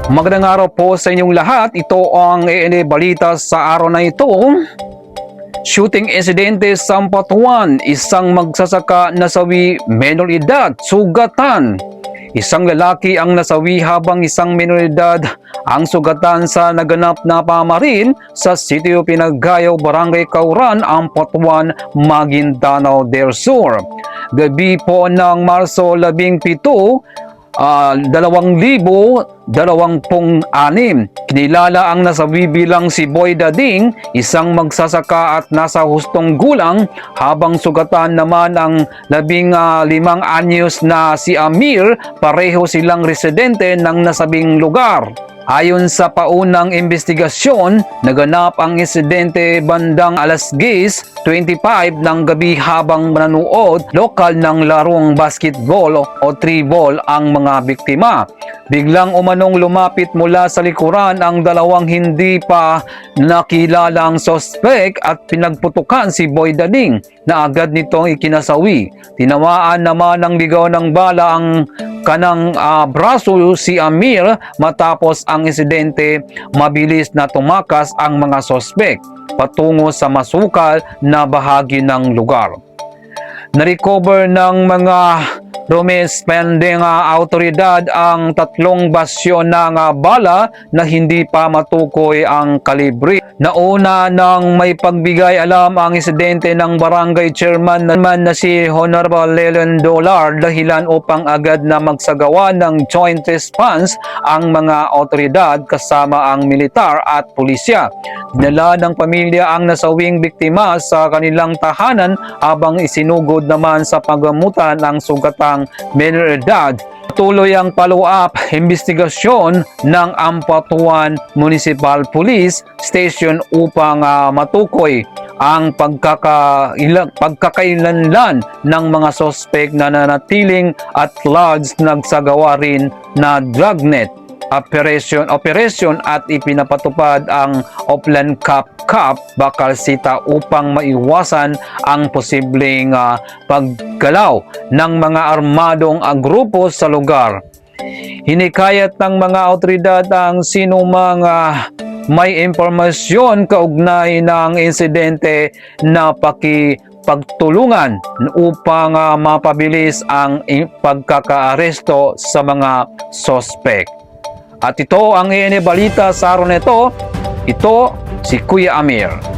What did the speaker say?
Magandang araw po sa inyong lahat. Ito ang ENA Balita sa araw na ito. Shooting insidente sa Ampatuan, isang magsasaka nasawi, menor edad, sugatan. Isang lalaki ang nasawi habang isang menor edad ang sugatan sa naganap na pamamaril sa Sitio Pinaggayaw, Barangay Cauran, Ampatuan, Maguindanao del Sur. Gabi po ng Marso 17, 2026, kinilala ang nasawi bilang si Boy Dading, isang magsasaka at nasa hustong gulang, habang sugatan naman ang 15 anyos na si Amir, pareho silang residente ng nasabing lugar. Ayon sa paunang investigasyon, naganap ang insidente bandang alas 10:25 ng gabi habang manonood lokal ng larong basketball o triball ang mga biktima. Biglang umanong lumapit mula sa likuran ang dalawang hindi pa nakilalang sospek at pinagputukan si Boy Dading na agad nitong ikinasawi. Tinawaan naman ng ligaw ng bala ang kanang braso si Amir. Matapos ang insidente, mabilis na tumakas ang mga sospek patungo sa masukal na bahagi ng lugar. Na-recover ng mga rumespending autoridad ang 3 basyo ng bala na hindi pa matukoy ang kalibre. Nauna nang may pagbigay alam ang insidente ng barangay chairman naman na si Honorable Leland Dolar, dahilan upang agad na magsagawa ng joint response ang mga autoridad kasama ang militar at pulisya. Dinala ng pamilya ang nasawing biktima sa kanilang tahanan habang isinugod naman sa paggamutan ang sugatang menor edad. Tuloy ang follow-up investigasyon ng Ampatuan Municipal Police Station upang matukoy ang pagkakailanlan ng mga sospek na nanatiling at large nagsagawa rin na dragnet operation at ipinapatupad ang Oplan Cup Bakal Sita upang maiwasan ang posibleng paggalaw ng mga armadong grupo sa lugar. Hinikayat ng mga otoridad ang sinumang may impormasyon kaugnay ng insidente na pagtulungan upang mapabilis ang pagkakaaresto sa mga sospek. At ito ang ENA Balita sa araw na ito. Ito si Kuya Amir.